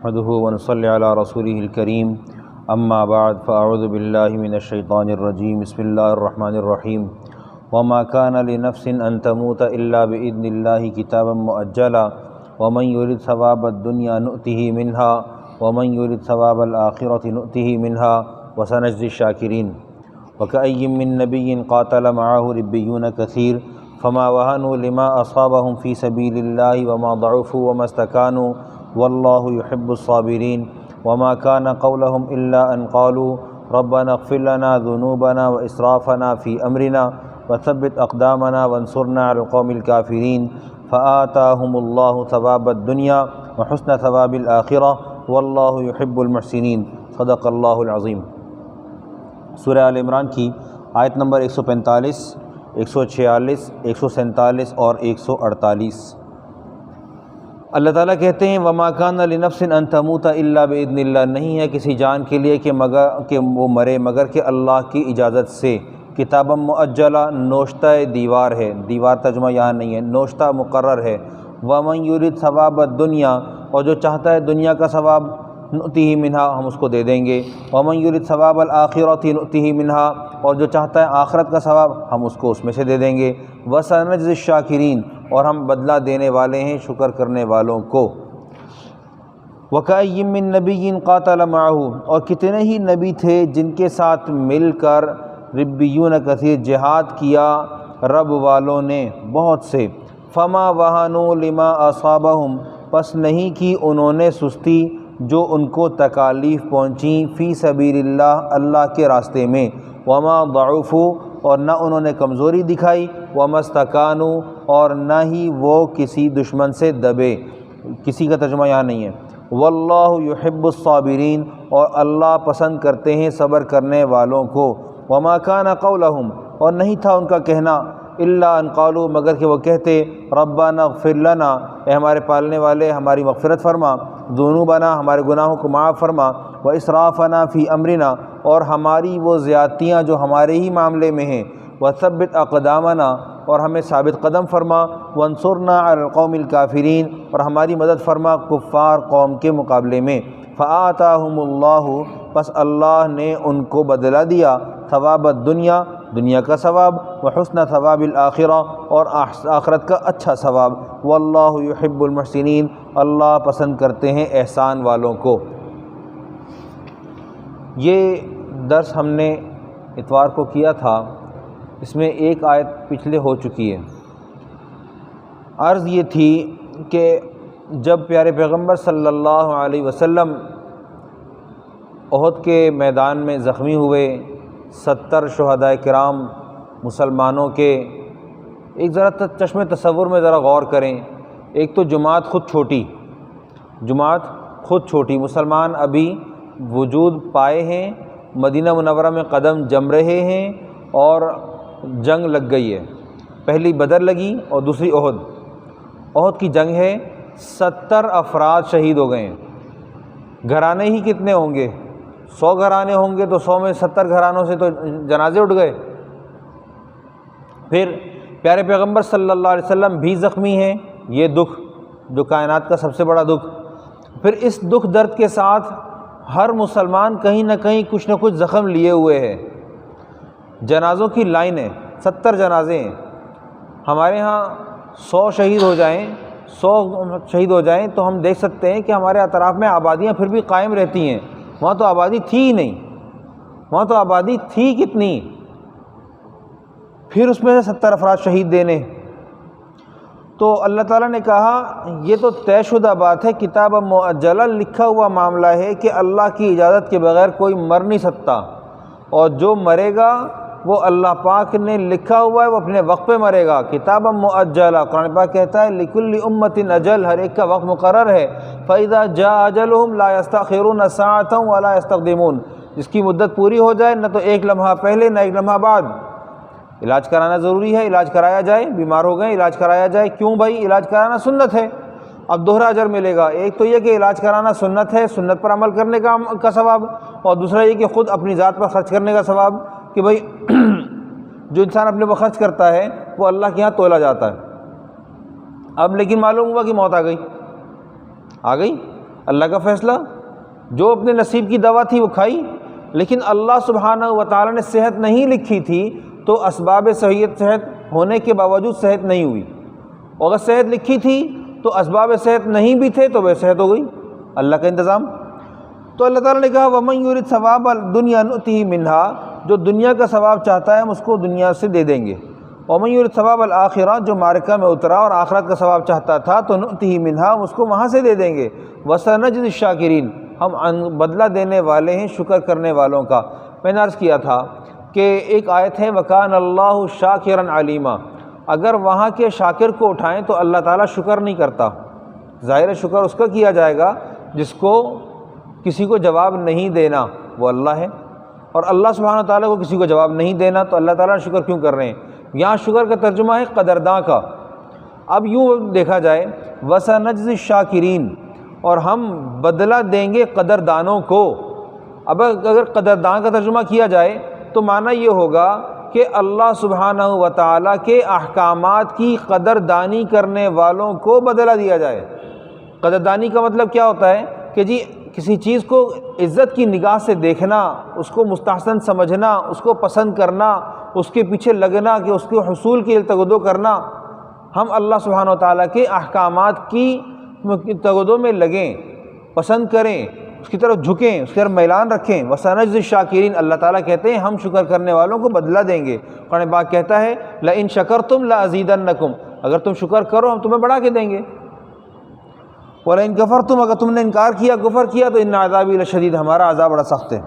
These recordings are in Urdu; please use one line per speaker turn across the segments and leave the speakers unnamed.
نحمده ونصلي على رسوله الكريم اما بعد فاعوذ بالله من الشيطان الرجيم بسم الله الرحمن الرحيم وما كان لنفس ان تموت الا باذن الله كتابا مؤجلا ومن يريد ثواب الدنيا نؤته منها ومن يريد ثواب الآخرة نؤته منها وسنجزي الشاكرين وكأي من نبي قاتل معه ربيون كثير فما وهنوا لما أصابهم في سبيل الله وما ضعفوا وما استكانوا والله يحب الصابرين وما كان قولهم إلا أن قالوا ربنا اغفر لنا ذنوبنا وإسرافنا في أمرنا وثبت أقدامنا وانصرنا على القوم الكافرين فآتاهم الله ثواب الدنيا وحسن ثواب الآخرة والله يحب المحسنين صدق اللہ العظیم۔ سورہ آل عمران کی آیت نمبر 145، 146، 147 اور 148۔ اللہ تعالیٰ کہتے ہیں وما کان لنفس ان تموت الا باذن اللہ، نہیں ہے کسی جان کے لیے کہ وہ مرے مگر کہ اللہ کی اجازت سے۔ کتابا مؤجلہ نوشتہ دیوار ہے، دیوار ترجمہ یہاں نہیں ہے، نوشتہ مقرر ہے۔ ومن یرید ثواب الدنیا، اور جو چاہتا ہے دنیا کا ثواب نؤتیہ منہا، ہم اس کو دے دیں گے۔ ومن یرید ثواب الآخرۃ نؤتیہ منہا، اور جو چاہتا ہے آخرت کا ثواب ہم اس کو اس میں سے دے دیں گے۔ وسنجزی الشاکرین، اور ہم بدلہ دینے والے ہیں شکر کرنے والوں کو۔ وکأی من نبی قاتل معہ، اور کتنے ہی نبی تھے جن کے ساتھ مل کر ربیون کثیر جہاد کیا رب والوں نے بہت سے۔ فما وہنوا لما اصابہم، پس نہیں کی انہوں نے سستی جو ان کو تکالیف پہنچیں فی سبیل اللہ، اللہ کے راستے میں۔ وما ضعفوا، اور نہ انہوں نے کمزوری دکھائی۔ وما استکانوا، اور نہ ہی وہ کسی دشمن سے دبے، کسی کا ترجمہ یہاں نہیں ہے۔ واللہ یحب الصابرین، اور اللہ پسند کرتے ہیں صبر کرنے والوں کو۔ وما کان قولہم، اور نہیں تھا ان کا کہنا الا ان قالوا، مگر کہ وہ کہتے ربنا اغفر لنا، اے ہمارے پالنے والے ہماری مغفرت فرما، ذنوبنا ہمارے گناہوں کو معاف فرما، واسرافنا فی امرنا، اور ہماری وہ زیادتیاں جو ہمارے ہی معاملے میں ہیں، وثبت اقدامنا، اور ہمیں ثابت قدم فرما، وانصرنا علی القوم الکافرین، اور ہماری مدد فرما کفار قوم کے مقابلے میں۔ فآتاہم اللہ، پس اللہ نے ان کو بدلہ دیا، ثواب الدنیا، دنیا کا ثواب، وحسن ثواب الآخرہ، اور آخرت کا اچھا ثواب۔ واللہ یحب المحسنین، اللہ پسند کرتے ہیں احسان والوں کو۔ یہ درس ہم نے اتوار کو کیا تھا، اس میں ایک آیت پچھلے ہو چکی ہے۔ عرض یہ تھی کہ جب پیارے پیغمبر صلی اللہ علیہ وسلم احد کے میدان میں زخمی ہوئے، 70 شہداء کرام مسلمانوں کے، ایک ذرا چشم تصور میں ذرا غور کریں۔ ایک تو جماعت خود چھوٹی، مسلمان ابھی وجود پائے ہیں، مدینہ منورہ میں قدم جم رہے ہیں، اور جنگ لگ گئی ہے۔ پہلی بدر لگی اور دوسری احد کی جنگ ہے۔ 70 افراد شہید ہو گئے ہیں۔ گھرانے ہی کتنے ہوں گے؟ 100 گھرانے ہوں گے تو 100 میں 70 گھرانوں سے تو جنازے اٹھ گئے۔ پھر پیارے پیغمبر صلی اللہ علیہ وسلم بھی زخمی ہیں، یہ دکھ جو کائنات کا سب سے بڑا دکھ۔ پھر اس دکھ درد کے ساتھ ہر مسلمان کہیں نہ کہیں کچھ نہ کچھ زخم لیے ہوئے ہے۔ جنازوں کی لائن ہے، 70 جنازے ہیں۔ ہمارے ہاں 100 شہید ہو جائیں تو ہم دیکھ سکتے ہیں کہ ہمارے اطراف میں آبادیاں پھر بھی قائم رہتی ہیں۔ وہاں تو آبادی تھی ہی نہیں، وہاں تو آبادی تھی کتنی، پھر اس میں سے 70 افراد شہید دینے۔ تو اللہ تعالیٰ نے کہا یہ تو طے شدہ بات ہے، کتاب مؤجلہ، لکھا ہوا معاملہ ہے کہ اللہ کی اجازت کے بغیر کوئی مر نہیں سکتا، اور جو مرے گا وہ اللہ پاک نے لکھا ہوا ہے، وہ اپنے وقت پہ مرے گا۔ کتاب مؤجلہ، قرآن پاک کہتا ہے لکل امت اجل، ہر ایک کا وقت مقرر ہے۔ فاذا جاء اجلهم لا يستأخرون ساعة ولا يستقدمون، جس کی مدت پوری ہو جائے نہ تو ایک لمحہ پہلے نہ ایک لمحہ بعد۔ علاج کرانا ضروری ہے، علاج کرایا جائے، بیمار ہو گئے علاج کرایا جائے۔ کیوں بھائی؟ علاج کرانا سنت ہے، اب دوہرا اجر ملے گا۔ ایک تو یہ کہ علاج کرانا سنت ہے، سنت پر عمل کرنے کا ثواب، اور دوسرا یہ کہ خود اپنی ذات پر خرچ کرنے کا ثواب، کہ بھائی جو انسان اپنے پر خرچ کرتا ہے وہ اللہ کے ہاں تولا جاتا ہے۔ اب لیکن معلوم ہوا کہ موت آ گئی، اللہ کا فیصلہ، جو اپنے نصیب کی دوا تھی وہ کھائی، لیکن اللہ سبحانہ و تعالیٰ نے صحت نہیں لکھی تھی تو اسباب صحت ہونے کے باوجود صحت نہیں ہوئی، اور اگر صحت لکھی تھی تو اسباب صحت نہیں بھی تھے تو بے صحت ہو گئی، اللہ کا انتظام۔ تو اللہ تعالیٰ نے کہا وَمَن يُرِدْ ثَوَابَ الدُّنْيَا نُؤْتِهِ مِنْهَا، جو دنیا کا ثواب چاہتا ہے ہم اس کو دنیا سے دے دیں گے، وَمَن يُرِدْ ثَوَابَ الْآخِرَةِ، جو معرکہ میں اترا اور آخرت کا ثواب چاہتا تھا تو نُؤْتِهِ مِنْهَا، ہم اس کو وہاں سے دے دیں گے، وَسَنَجْزِي الشَّاكِرِينَ، ہم بدلہ دینے والے ہیں شکر کرنے والوں کا۔ میں نے عرض کیا تھا کہ ایک آیت ہے وَكَانَ اللَّهُ شَاكِرًا عَلِيمًا، اگر وہاں کے شاکر کو اٹھائیں تو اللہ تعالیٰ شکر نہیں کرتا، ظاہر شکر اس کا کیا جائے گا جس کو کسی کو جواب نہیں دینا وہ اللہ ہے، اور اللہ سبحانہ تعالیٰ کو کسی کو جواب نہیں دینا تو اللہ تعالیٰ شکر کیوں کر رہے ہیں؟ یہاں شکر کا ترجمہ ہے قدرداں کا۔ اب یوں دیکھا جائے وَسَنَجْزِي الشَّاكِرِينَ، اور ہم بدلہ دیں گے قدردانوں کو۔ اب اگر قدرداں کا ترجمہ کیا جائے تو معنی یہ ہوگا کہ اللہ سبحانہ و تعالیٰ کے احکامات کی قدردانی کرنے والوں کو بدلہ دیا جائے۔ قدردانی کا مطلب کیا ہوتا ہے کہ جی کسی چیز کو عزت کی نگاہ سے دیکھنا، اس کو مستحسن سمجھنا، اس کو پسند کرنا، اس کے پیچھے لگنا کہ اس کے حصول کے لیے تگدو کرنا۔ ہم اللہ سبحانہ و تعالیٰ کے احکامات کی تگدو میں لگیں، پسند کریں، اس کی طرف جھکیں، اس کی طرف میلان رکھیں۔ وَسَنَجْزِي الشَّاكِرِينَ، اللہ تعالیٰ کہتے ہیں ہم شکر کرنے والوں کو بدلہ دیں گے۔ قرآن پاک کہتا ہے لَإِن شَكَرْتُمْ لَأَزِيدَنَّكُمْ، اگر تم شکر کرو ہم تمہیں بڑھا کے دیں گے۔ وَلَئِن كَفَرْتُمْ، اگر تم نے انکار کیا، کفر کیا تو اِنَّ عَذَابِي لَشَدِيدٌ، ہمارا عذاب بڑا سخت ہے۔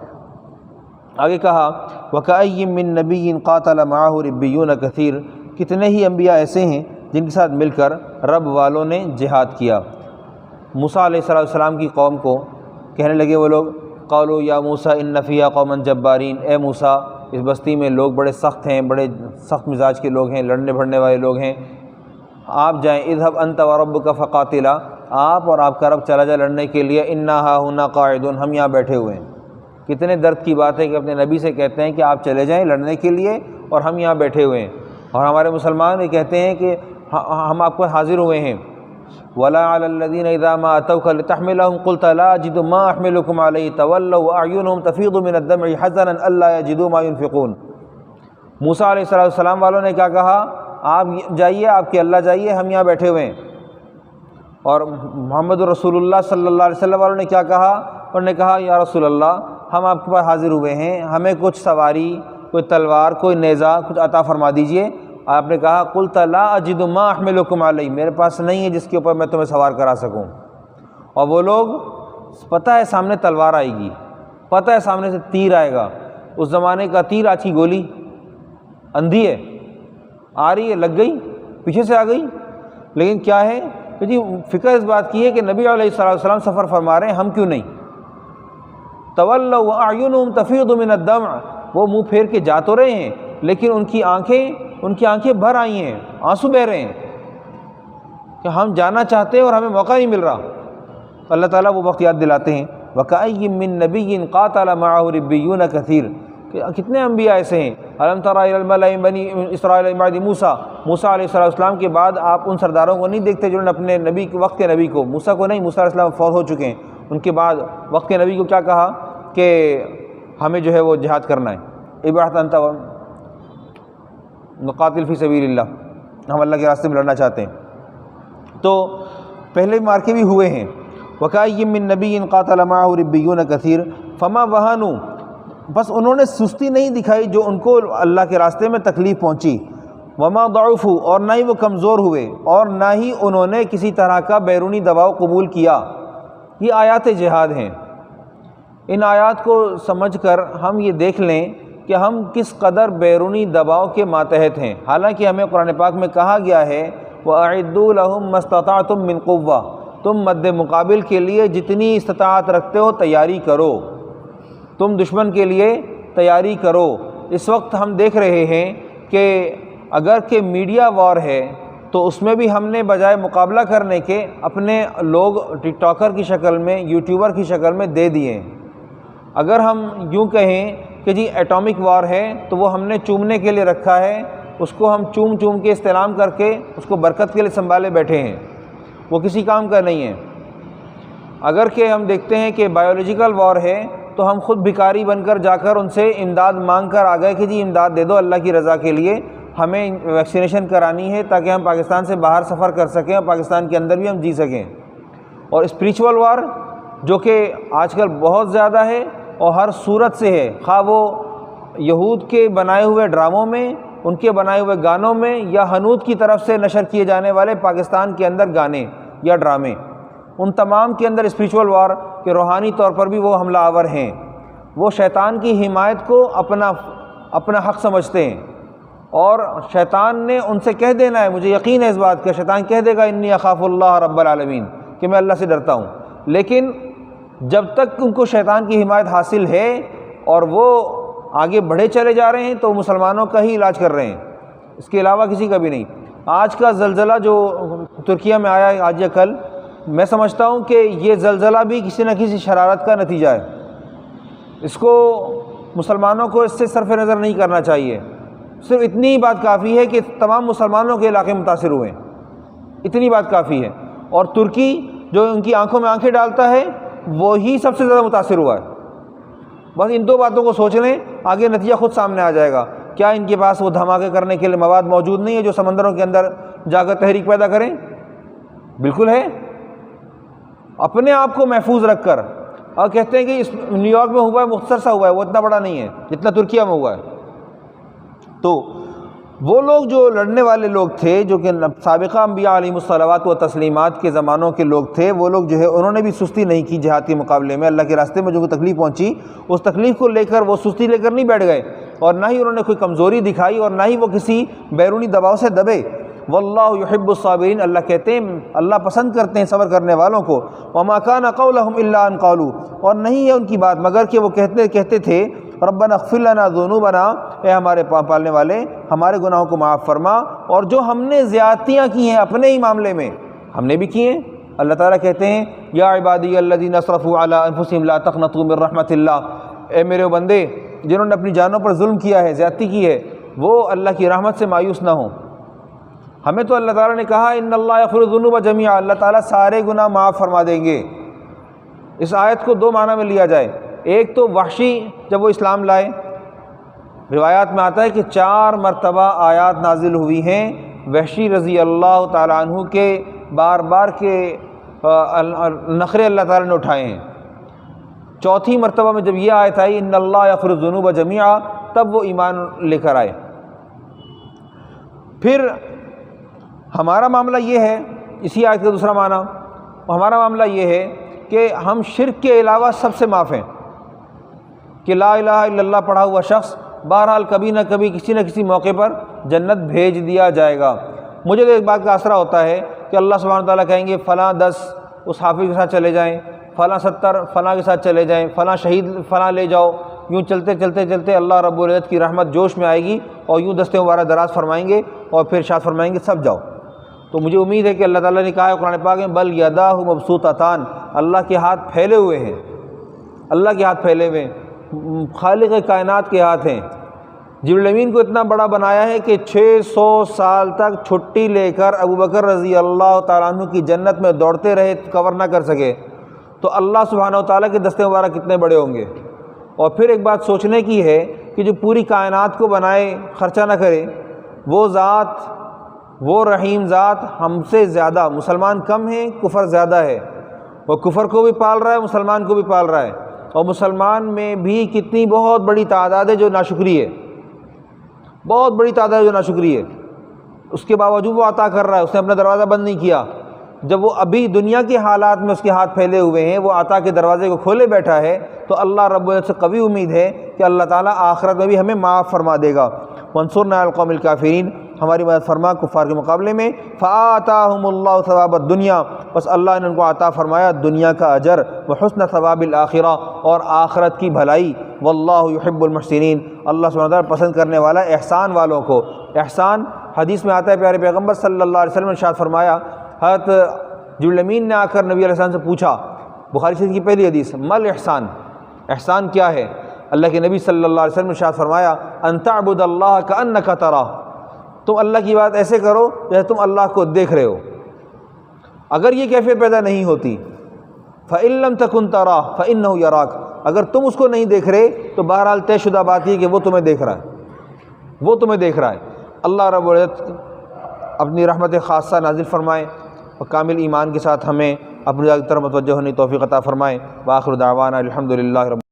آگے کہا وَكَأَيٍّ مِّن نَبِيٍّ قَاتَلَ مَعَهُ رِبِّيُّونَ كَثِيرٌ، کتنے ہی انبیاء ایسے ہیں جن کے ساتھ مل کر رب والوں نے جہاد کیا۔ موسیٰ علیہ السلام کی قوم کو کہنے لگے وہ لوگ قالوا یا موسیٰ ان فیہا قوما جبارین، اے موسیٰ اس بستی میں لوگ بڑے سخت ہیں، بڑے سخت مزاج کے لوگ ہیں، لڑنے بھڑنے والے لوگ ہیں، آپ جائیں اذهب انت وربک فقاتلا، آپ اور آپ کا رب چلا جائے لڑنے کے لیے، انا ہاہنا قاعدون، ہم یہاں بیٹھے ہوئے ہیں۔ کتنے درد کی بات ہے کہ اپنے نبی سے کہتے ہیں کہ آپ چلے جائیں لڑنے کے لیے اور ہم یہاں بیٹھے ہوئے ہیں، اور ہمارے مسلمان یہ کہتے ہیں کہ ہم آپ کو حاضر ہوئے ہیں۔ وَلَا عَلَى الَّذِينَ إِذَا مَا أَتَوْكَ لِتَحْمِلَهُمْ قُلْتَ لَا أَجِدُ مَا أَحْمِلُكُمْ عَلَيْهِ تَوَلَّوْا وَأَعْيُنُهُمْ تَفِيضُ مِنَ الدَّمْعِ حَزَنًا أَلَّا يَجِدُوا مَا يُنْفِقُونَ۔ موسیٰ علیہ السلام والوں نے کیا کہا؟ آپ جائیے، آپ کے اللہ جائیے، ہم یہاں بیٹھے ہوئے ہیں۔ اور محمد رسول اللہ صلی اللہ علیہ وسلم والوں نے کیا کہا؟ انہوں نے کہا یا رسول اللہ ہم آپ کے پاس حاضر ہوئے ہیں، ہمیں کچھ سواری، کوئی تلوار، کوئی نیزہ کچھ عطا فرما دیجئے۔ آپ نے کہا قلت لا اجد ما احملکم علیہ، میرے پاس نہیں ہے جس کے اوپر میں تمہیں سوار کرا سکوں۔ اور وہ لوگ پتہ ہے سامنے تلوار آئے گی، پتہ ہے سامنے سے تیر آئے گا، اس زمانے کا تیر آچھی گولی اندھی ہے، آ رہی ہے، لگ گئی، پیچھے سے آ گئی، لیکن کیا ہے کہ جی فکر اس بات کی ہے کہ نبی علیہ السلام سفر فرما رہے ہیں، ہم کیوں نہیں؟ تولوا واعینہم تفیض من الدمع، وہ منہ پھیر کے جا تو رہے ہیں لیکن ان کی آنکھیں بھر آئی ہیں، آنسو بہہ رہے ہیں کہ ہم جانا چاہتے ہیں اور ہمیں موقع نہیں مل رہا۔ اللہ تعالیٰ وہ وقت یاد دلاتے ہیں وَكَأَيٍّ مِّن نَبِيٍّ قَاتَلَ مَعَهُ رِبِّيُّونَ كَثِيرٌ، کہ کتنے انبیاء ایسے ہیں۔ أَلَمْ تَرَ إِلَى الْمَلَإِ بَنِي إِسْرَائِيلَ مِن بَعْدِ مُوسَىٰ، موسیٰ علیہ السلام کے بعد آپ ان سرداروں کو نہیں دیکھتے جنہوں نے اپنے نبی کے وقت کے نبی کو، موسیٰ کو نہیں، موسیٰ علیہ السلام فوت ہو چکے ہیں، ان کے بعد وقت کے نبی کو کیا کہا کہ ہمیں جو ہے وہ جہاد کرنا ہے، ابعث انت نقاتل فی سبیل اللہ، ہم اللہ کے راستے میں لڑنا چاہتے ہیں۔ تو پہلے مارکے بھی ہوئے ہیں۔ وَكَأَيٍّ مِّن نَبِيٍّ قَاتَلَ مَعَهُ رِبِّيُّونَ كَثِيرٌ فَمَا وَهَنُوا، بس انہوں نے سستی نہیں دکھائی جو ان کو اللہ کے راستے میں تکلیف پہنچی، وَمَا ضَعُفُوا، اور نہ ہی وہ کمزور ہوئے، اور نہ ہی انہوں نے کسی طرح کا بیرونی دباؤ قبول کیا۔ یہ آیات جہاد ہیں۔ ان آیات کو سمجھ کر ہم یہ دیکھ لیں کہ ہم کس قدر بیرونی دباؤ کے ماتحت ہیں، حالانکہ ہمیں قرآن پاک میں کہا گیا ہے وَأَعِدُّوا لَهُم مَّا اسْتَطَعْتُم مِّن قُوَّةٍ، تم مد مقابل کے لیے جتنی استطاعت رکھتے ہو تیاری کرو، تم دشمن کے لیے تیاری کرو۔ اس وقت ہم دیکھ رہے ہیں کہ اگر کہ میڈیا وار ہے تو اس میں بھی ہم نے بجائے مقابلہ کرنے کے اپنے لوگ ٹک ٹاکر کی شکل میں، یوٹیوبر کی شکل میں دے دیے ہیں۔ اگر ہم یوں کہیں کہ جی ایٹامک وار ہے تو وہ ہم نے چومنے کے لیے رکھا ہے، اس کو ہم چوم چوم کے استعلام کر کے اس کو برکت کے لیے سنبھالے بیٹھے ہیں، وہ کسی کام کا نہیں ہے۔ اگر کہ ہم دیکھتے ہیں کہ بایولوجیکل وار ہے تو ہم خود بھکاری بن کر جا کر ان سے امداد مانگ کر آ گئے کہ جی امداد دے دو اللہ کی رضا کے لیے، ہمیں ویکسینیشن کرانی ہے تاکہ ہم پاکستان سے باہر سفر کر سکیں اور پاکستان کے اندر بھی ہم جی سکیں۔ اور اسپریچول وار جو کہ آج کل بہت زیادہ ہے اور ہر صورت سے ہے، خواہ وہ یہود کے بنائے ہوئے ڈراموں میں، ان کے بنائے ہوئے گانوں میں، یا حنوط کی طرف سے نشر کیے جانے والے پاکستان کے اندر گانے یا ڈرامے، ان تمام کے اندر اسپریچول وار کے روحانی طور پر بھی وہ حملہ آور ہیں۔ وہ شیطان کی حمایت کو اپنا حق سمجھتے ہیں، اور شیطان نے ان سے کہہ دینا ہے، مجھے یقین ہے اس بات کا، شیطان کہہ دے گا انی اخاف اللہ رب العالمین، کہ میں اللہ سے ڈرتا ہوں۔ لیکن جب تک ان کو شیطان کی حمایت حاصل ہے اور وہ آگے بڑھے چلے جا رہے ہیں تو مسلمانوں کا ہی علاج کر رہے ہیں، اس کے علاوہ کسی کا بھی نہیں۔ آج کا زلزلہ جو ترکیہ میں آیا ہے آج یا کل، میں سمجھتا ہوں کہ یہ زلزلہ بھی کسی نہ کسی شرارت کا نتیجہ ہے۔ اس کو مسلمانوں کو اس سے صرف نظر نہیں کرنا چاہیے۔ صرف اتنی ہی بات کافی ہے کہ تمام مسلمانوں کے علاقے متاثر ہوئے ہیں، اتنی بات کافی ہے۔ اور ترکی جو ان کی آنکھوں میں آنکھیں ڈالتا ہے وہی سب سے زیادہ متاثر ہوا ہے۔ بس ان دو باتوں کو سوچ لیں، آگے نتیجہ خود سامنے آ جائے گا۔ کیا ان کے پاس وہ دھماکے کرنے کے لیے مواد موجود نہیں ہے جو سمندروں کے اندر جا کر تحریک پیدا کریں؟ بالکل ہے۔ اپنے آپ کو محفوظ رکھ کر، اور کہتے ہیں کہ اس نیو یارک میں ہوا ہے، مختصر سا ہوا ہے، وہ اتنا بڑا نہیں ہے جتنا ترکیہ میں ہوا ہے۔ تو وہ لوگ جو لڑنے والے لوگ تھے، جو کہ سابقہ انبیاء علیہم الصلوات و تسلیمات کے زمانوں کے لوگ تھے، وہ لوگ جو ہے انہوں نے بھی سستی نہیں کی جہاد کے مقابلے میں۔ اللہ کے راستے میں جو تکلیف پہنچی، اس تکلیف کو لے کر وہ سستی لے کر نہیں بیٹھ گئے، اور نہ ہی انہوں نے کوئی کمزوری دکھائی، اور نہ ہی وہ کسی بیرونی دباؤ سے دبے۔ واللہ یحب الصابرین، اللہ کہتے ہیں اللہ پسند کرتے ہیں صبر کرنے والوں کو۔ وما کان قولهم الا ان قالوا، اور نہیں ہے ان کی بات مگر کہ وہ کہتے تھے ربنا اغفر لنا ذنوبنا، اے ہمارے پالنے والے ہمارے گناہوں کو معاف فرما، اور جو ہم نے زیادتیاں کی ہیں اپنے ہی معاملے میں ہم نے بھی کی ہیں۔ اللہ تعالیٰ کہتے ہیں یا عبادی الذین اسرفوا علی انفسہم لا تقنطوا من رحمت اللہ، اے میرے بندے جنہوں نے اپنی جانوں پر ظلم کیا ہے، زیادتی کی ہے، وہ اللہ کی رحمت سے مایوس نہ ہوں۔ ہمیں تو اللہ تعالیٰ نے کہا ان اللہ یغفر الذنوب جميعا، اللہ تعالیٰ سارے گناہ معاف فرما دیں گے۔ اس آیت کو دو معنی میں لیا جائے، ایک تو وحشی جب وہ اسلام لائے، روایات میں آتا ہے کہ 4 مرتبہ آیات نازل ہوئی ہیں وحشی رضی اللہ تعالیٰ عنہ کے بار بار کے نخرے اللہ تعالیٰ نے اٹھائے ہیں۔ چوتھی مرتبہ میں جب یہ آیت آئی ان اللہ یغفر الذنوب جميعا، تب وہ ایمان لے کر آئے۔ پھر ہمارا معاملہ یہ ہے، اسی آیت کا دوسرا معنی، ہمارا معاملہ یہ ہے کہ ہم شرک کے علاوہ سب سے معاف ہیں، کہ لا الہ الا اللہ پڑھا ہوا شخص بہرحال کبھی نہ کبھی کسی نہ کسی موقع پر جنت بھیج دیا جائے گا۔ مجھے تو ایک بات کا آسرا ہوتا ہے کہ اللہ سبحانہ وتعالیٰ کہیں گے فلاں 10 اس حافظ کے ساتھ چلے جائیں، فلاں 70 فلاں کے ساتھ چلے جائیں، فلاں شہید فلاں لے جاؤ، یوں چلتے چلتے چلتے اللہ رب العزت کی رحمت جوش میں آئے گی اور یوں دستے مبارک دراز فرمائیں گے اور پھر ارشاد فرمائیں گے سب جاؤ۔ تو مجھے امید ہے کہ اللہ تعالیٰ نے کہا ہے قرآن پاک میں بل یداہ مبسوطتان، اللہ کے ہاتھ پھیلے ہوئے ہیں، اللہ کے ہاتھ پھیلے ہوئے ہیں، خالق کائنات کے ہاتھ ہیں۔ جبریل امین کو اتنا بڑا بنایا ہے کہ 600 سال تک چھٹی لے کر ابوبکر رضی اللہ تعالیٰ عنہ کی جنت میں دوڑتے رہے، کور نہ کر سکے، تو اللہ سبحانہ وتعالیٰ کے دستے مبارک کتنے بڑے ہوں گے۔ اور پھر ایک بات سوچنے کی ہے کہ جو پوری کائنات کو بنائے، خرچہ نہ کرے، وہ ذات، وہ رحیم ذات ہم سے زیادہ، مسلمان کم ہیں، کفر زیادہ ہے، وہ کفر کو بھی پال رہا ہے، مسلمان کو بھی پال رہا ہے، اور مسلمان میں بھی کتنی بہت بڑی تعداد ہے جو ناشکری ہے، بہت بڑی تعداد جو ناشکری ہے، اس کے باوجود وہ عطا کر رہا ہے، اس نے اپنا دروازہ بند نہیں کیا۔ جب وہ ابھی دنیا کے حالات میں اس کے ہاتھ پھیلے ہوئے ہیں، وہ عطا کے دروازے کو کھولے بیٹھا ہے، تو اللہ رب العزت سے قوی امید ہے کہ اللہ تعالیٰ آخرت میں بھی ہمیں معاف فرما دے گا۔ وانصرنا علی القوم الکافرین، ہماری مدد فرما کفار کے مقابلے میں۔ فآتاہم اللہ ثواب الدنیا، بس اللہ نے ان کو عطا فرمایا دنیا کا اجر، وحسن ثواب الآخرہ، اور آخرت کی بھلائی۔ واللہ یحب المحسنین، اللہ سبحانہ وتعالیٰ پسند کرنے والا احسان والوں کو۔ احسان حدیث میں آتا ہے، پیارے پیغمبر صلی اللہ علیہ وسلم نے ارشاد فرمایا، حضرت جبریل امین نے آ کر نبی علیہ السلام سے پوچھا، بخاری شریف کی پہلی حدیث، مل احسان، احسان کیا ہے؟ اللہ کے نبی صلی اللہ علیہ وسلم نے ارشاد فرمایا، ان تعبد اللہ کأنک تراہ، تم اللہ کی بات ایسے کرو جیسے تم اللہ کو دیکھ رہے ہو۔ اگر یہ کیفیت پیدا نہیں ہوتی فَإِن لَّمْ تَكُن تَرَاهُ فَإِنَّهُ يَرَاكَ، اگر تم اس کو نہیں دیکھ رہے تو بہرحال طے شدہ بات یہ کہ وہ تمہیں دیکھ رہا ہے، وہ تمہیں دیکھ رہا ہے۔ اللہ رب العزت اپنی رحمت خاصہ نازل فرمائے اور کامل ایمان کے ساتھ ہمیں اپنی طرف متوجہ ہونے کی توفیق عطا فرمائے۔ وآخر دعوانا الحمدللہ رب